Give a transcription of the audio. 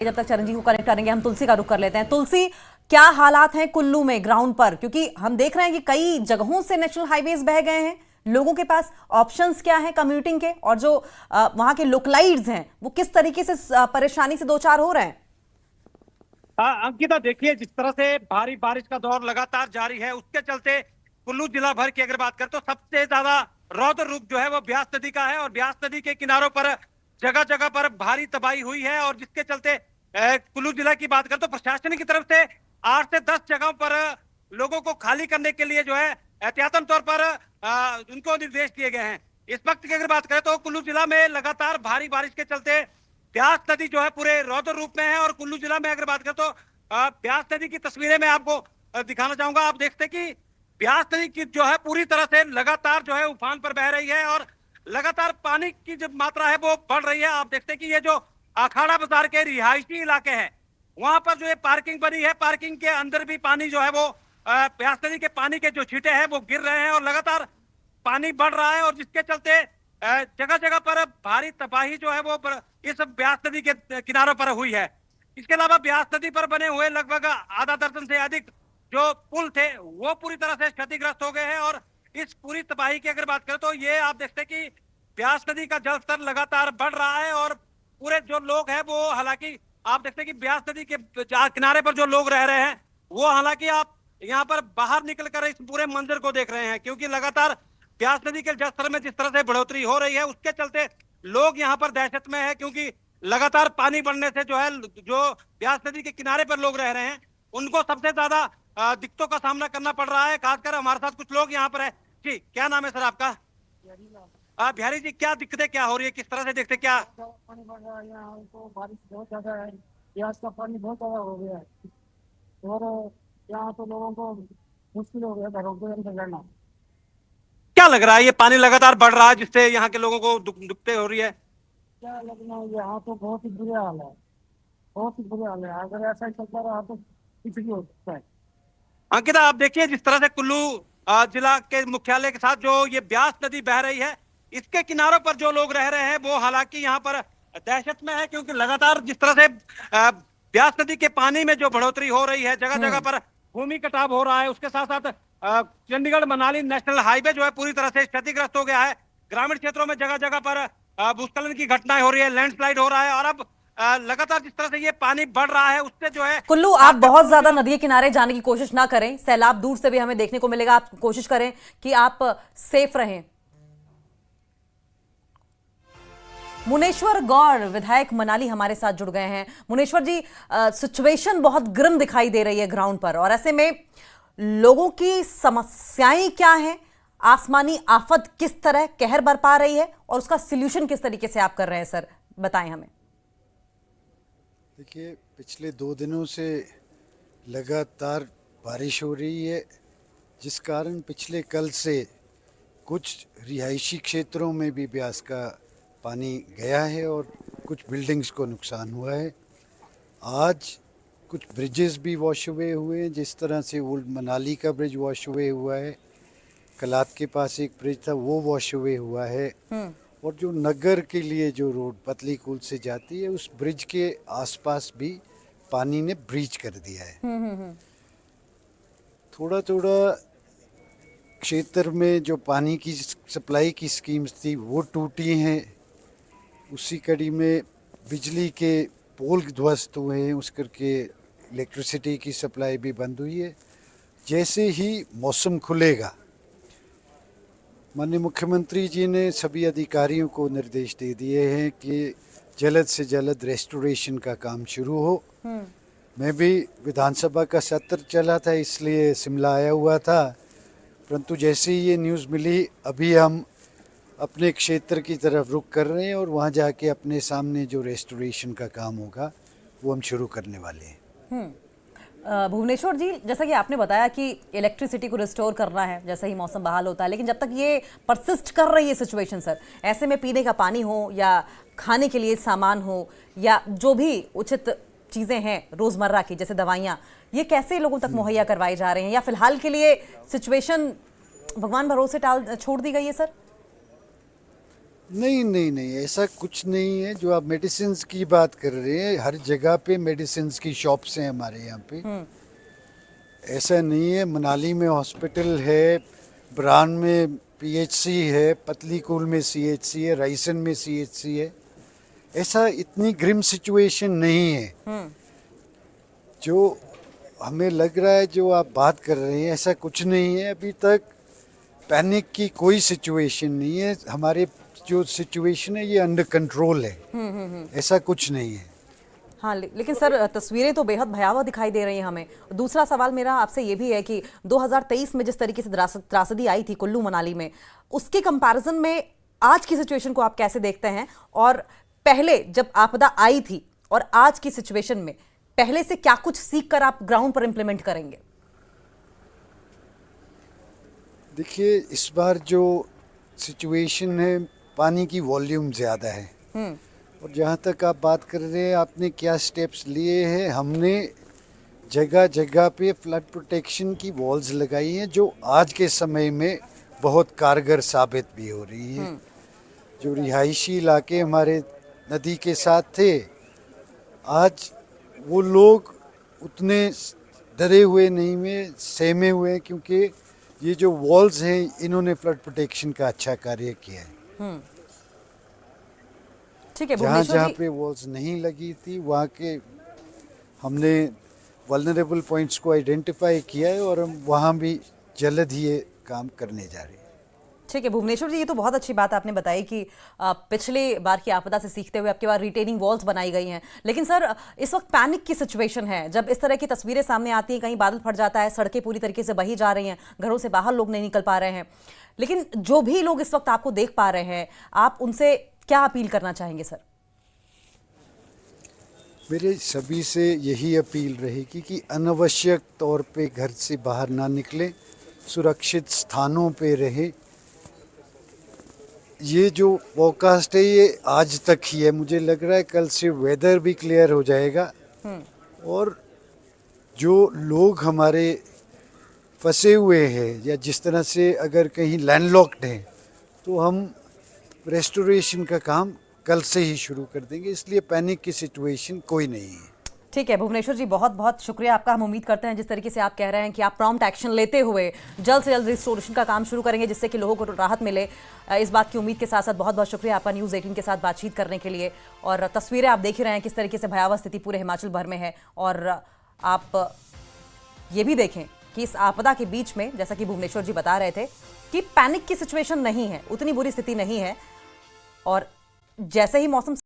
जब तक चरणजीत को कनेक्ट करेंगे हम तुलसी का रुख कर लेते हैं। तुलसी, क्या हालात हैं कुल्लू में ग्राउंड पर? क्योंकि हम देख रहे हैं कि कई जगहों से नेशनल हाईवेज बह गए हैं, लोगों के पास ऑप्शंस क्या हैं कम्यूटिंग के, और जो वहां के लोकलाइट्स हैं वो किस तरीके से परेशानी से दो चार हो रहे हैं? अंकिता, देखिए जिस तरह से भारी बारिश का दौर लगातार जारी है, उसके चलते कुल्लू जिला भर की अगर बात करें तो सबसे ज्यादा रौद्र रूप जो है वो ब्यास नदी का है। और ब्यास नदी के किनारों पर जगह जगह पर भारी तबाही हुई है, और जिसके चलते कुल्लू जिला की बात करें तो प्रशासन की तरफ से 8 से 10 जगहों पर लोगों को खाली करने के लिए जो है एहतियातन तौर पर उनको निर्देश दिए गए हैं। इस वक्त की अगर बात करें तो कुल्लू जिला में लगातार भारी बारिश के चलते ब्यास नदी जो है पूरे रौद्र रूप में है। और कुल्लू जिला में अगर बात करें तो ब्यास नदी की तस्वीरें मैं आपको दिखाना चाहूंगा। आप देखते हैं कि ब्यास नदी की जो है पूरी तरह से लगातार जो है उफान पर बह रही है, और लगातार पानी की जो मात्रा है वो बढ़ रही है। आप देखते हैं कि ये जो अखाड़ा बाजार के रिहायशी इलाके हैं, वहां पर जो ये पार्किंग बनी है, पार्किंग के अंदर भी पानी जो है वो ब्यास नदी के पानी के जो छींटे हैं वो गिर रहे हैं, और लगातार पानी बढ़ रहा है, और जिसके चलते जगह जगह पर भारी तबाही जो है वो इस ब्यास नदी के किनारों पर हुई है। इसके अलावा ब्यास नदी पर बने हुए लगभग आधा दर्जन से अधिक जो पुल थे वो पूरी तरह से क्षतिग्रस्त हो गए हैं। और इस पूरी तबाही की अगर बात करें तो ये आप देखते हैं कि ब्यास नदी का जलस्तर लगातार बढ़ रहा है, और पूरे जो लोग हैं वो हालांकि आप देखते हैं कि ब्यास नदी के किनारे पर जो लोग रह रहे हैं वो हालांकि आप यहाँ पर बाहर निकलकर इस पूरे मंजर को देख रहे हैं, क्योंकि लगातार ब्यास नदी के जलस्तर में जिस तरह से बढ़ोतरी हो रही है उसके चलते लोग यहाँ पर दहशत में है, क्योंकि लगातार पानी बढ़ने से जो है जो ब्यास नदी के किनारे पर लोग रह रहे हैं उनको सबसे ज्यादा दिक्कतों का सामना करना पड़ रहा है। खासकर हमारे साथ कुछ लोग यहाँ पर है। जी, क्या नाम है सर आपका? बिहारी जी, क्या दिक्कतें क्या हो रही है, किस तरह से देखते क्या? पानी बढ़ रहा है यहाँ तो, बारिश बहुत ज्यादा है, प्याज का पानी बहुत ज्यादा हो गया है, और यहाँ तो लोगों को मुश्किल हो गया घरों के अंदर रहना। क्या लग रहा है ये पानी लगातार बढ़ रहा है जिससे यहाँ के लोगों को दिक्कतें हो रही है? क्या लगना है, यहाँ तो बहुत ही बुरे हाल है, बहुत ही बुरे हाल है। अगर ऐसा ही चलता रहा तो कुछ भी हो सकता है। अंकिता, आप देखिए जिस तरह से कुल्लू जिला के मुख्यालय के साथ जो ये ब्यास नदी बह रही है, इसके किनारों पर जो लोग रह रहे हैं वो हालांकि यहाँ पर दहशत में है, क्योंकि लगातार जिस तरह से ब्यास नदी के पानी में जो बढ़ोतरी हो रही है, जगह जगह पर भूमि कटाव हो रहा है, उसके साथ साथ चंडीगढ़ मनाली नेशनल हाईवे जो है पूरी तरह से क्षतिग्रस्त हो गया है। ग्रामीण क्षेत्रों में जगह जगह पर भूस्खलन की घटनाएं हो रही है, लैंडस्लाइड हो रहा है, और अब लगातार जिस तरह से ये पानी बढ़ रहा है उससे जो है कुल्लू, आप बहुत ज्यादा नदी के किनारे जाने की कोशिश ना करें, सैलाब दूर से भी हमें देखने को मिलेगा। आप कोशिश करें कि आप सेफ रहें। मुनेश्वर गौड़, विधायक मनाली, हमारे साथ जुड़ गए हैं। मुनेश्वर जी, सिचुएशन बहुत गर्म दिखाई दे रही है ग्राउंड पर, और ऐसे में लोगों की समस्याएं क्या हैं, आसमानी आफत किस तरह कहर बरपा रही है, और उसका सॉल्यूशन किस तरीके से आप कर रहे हैं सर, बताएं हमें। देखिए, पिछले 2 दिनों से लगातार बारिश हो रही है, जिस कारण पिछले कल से कुछ रिहायशी क्षेत्रों में भी ब्यास का पानी गया है और कुछ बिल्डिंग्स को नुकसान हुआ है। आज कुछ ब्रिजेस भी वॉश अवे हुए हैं, जिस तरह से ओल्ड मनाली का ब्रिज वॉश अवे हुआ है, कलात के पास एक ब्रिज था वो वॉश अवे हुआ है, और जो नगर के लिए जो रोड पतली कुल से जाती है उस ब्रिज के आसपास भी पानी ने ब्रीच कर दिया है। थोड़ा थोड़ा क्षेत्र में जो पानी की सप्लाई की स्कीम्स थी वो टूटी हैं। उसी कड़ी में बिजली के पोल ध्वस्त हुए हैं, उस करके इलेक्ट्रिसिटी की सप्लाई भी बंद हुई है। जैसे ही मौसम खुलेगा, माननीय मुख्यमंत्री जी ने सभी अधिकारियों को निर्देश दे दिए हैं कि जल्द से जल्द रेस्टोरेशन का काम शुरू हो। मैं भी विधानसभा का सत्र चला था इसलिए शिमला आया हुआ था, परंतु जैसे ही ये न्यूज़ मिली अभी हम अपने क्षेत्र की तरफ रुख कर रहे हैं, और वहाँ जाके अपने सामने जो रेस्टोरेशन का काम होगा वो हम शुरू करने वाले हैं। भुवनेश्वर जी, जैसा कि आपने बताया कि इलेक्ट्रिसिटी को रिस्टोर करना है जैसे ही मौसम बहाल होता है, लेकिन जब तक ये परसिस्ट कर रही है सिचुएशन सर, ऐसे में पीने का पानी हो या खाने के लिए सामान हो या जो भी उचित चीज़ें हैं रोज़मर्रा की जैसे दवाइयाँ, ये कैसे लोगों तक मुहैया करवाई जा रही हैं, या फिलहाल के लिए सिचुएशन भगवान भरोसे छोड़ दी गई है सर? नहीं नहीं नहीं, ऐसा कुछ नहीं है। जो आप मेडिसिन की बात कर रहे हैं, हर जगह पे मेडिसिन की शॉप्स हैं हमारे यहाँ पे। ऐसा नहीं है। मनाली में हॉस्पिटल है, ब्रान में पीएचसी है, पतलीकूल में सीएचसी है, रायसन में सीएचसी है। ऐसा इतनी ग्रिम सिचुएशन नहीं है जो हमें लग रहा है। जो आप बात कर रहे हैं, ऐसा कुछ नहीं है। अभी तक पैनिक की कोई सिचुएशन नहीं है। हमारे जो सिचुएशन है ये अंडर कंट्रोल है। ऐसा कुछ नहीं है। हाँ, लेकिन सर तस्वीरें तो बेहद भयावह दिखाई दे रही हैं हमें। दूसरा सवाल मेरा आपसे ये भी है कि 2023 में जिस तरीके से त्रासदी आई थी कुल्लू मनाली में, उसके कंपैरिजन में आज की सिचुएशन को आप कैसे देखते हैं? और पहले जब आपदा आई थी और आज की सिचुएशन में पहले से क्या कुछ सीख कर आप ग्राउंड पर इंप्लीमेंट करेंगे? देखिए, इस बार जो सिचुएशन है, पानी की वॉल्यूम ज़्यादा है। और जहाँ तक आप बात कर रहे हैं, आपने क्या स्टेप्स लिए हैं, हमने जगह जगह पे फ्लड प्रोटेक्शन की वॉल्स लगाई हैं जो आज के समय में बहुत कारगर साबित भी हो रही है। जो रिहायशी इलाके हमारे नदी के साथ थे, आज वो लोग उतने डरे हुए नहीं में सहमे हुए हैं, क्योंकि ये जो वॉल्स हैं इन्होंने फ्लड प्रोटेक्शन का अच्छा कार्य किया है। ठीक है जहाँ भुवनेश्वर जहाँ जी, पे वॉल्स नहीं लगी थी वहाँ के हमने वल्नरेबल पॉइंट्स को आइडेंटिफाई किया है और हम वहाँ भी जल्द ही ये काम करने जा रहे हैं। ठीक है भुवनेश्वर जी, ये तो बहुत अच्छी बात आपने बताई कि पिछले बार की आपदा से सीखते हुए आपके पास रिटेनिंग वॉल्स बनाई गई हैं। लेकिन सर, इस वक्त पैनिक की सिचुएशन है। जब इस तरह की तस्वीरें सामने आती हैं, कहीं बादल फट जाता है, सड़कें पूरी तरीके से बही जा रही हैं, घरों से बाहर लोग नहीं निकल पा रहे हैं, लेकिन जो भी लोग इस वक्त आपको देख पा रहे हैं, आप उनसे क्या अपील करना चाहेंगे सर? मेरे सभी से यही अपील रहेगी कि अनावश्यक तौर पे घर से बाहर ना निकलें, सुरक्षित स्थानों पे रहें। ये जो फोरकास्ट है ये आज तक ही है। मुझे लग रहा है कल से वेदर भी क्लियर हो जाएगा और जो लोग हमारे फंसे हुए हैं या जिस तरह से अगर कहीं लैंडलॉक्ड हैं, तो हम रेस्टोरेशन का काम कल से ही शुरू कर देंगे। इसलिए पैनिक की सिचुएशन कोई नहीं है। ठीक है भुवनेश्वर जी, बहुत बहुत शुक्रिया आपका। हम उम्मीद करते हैं जिस तरीके से आप कह रहे हैं कि आप प्रॉम्प्ट एक्शन लेते हुए जल्द से जल्द रिस्टोरेशन का काम शुरू करेंगे जिससे कि लोगों को राहत मिले, इस बात की उम्मीद के साथ साथ बहुत बहुत शुक्रिया आपका न्यूज़ 18 के साथ बातचीत करने के लिए। और तस्वीरें आप देख ही रहे हैं किस तरीके से भयावह स्थिति पूरे हिमाचल भर में है। और आप ये भी देखें कि इस आपदा के बीच में, जैसा कि भुवनेश्वर जी बता रहे थे, कि पैनिक की सिचुएशन नहीं है, उतनी बुरी स्थिति नहीं है। और जैसे ही मौसम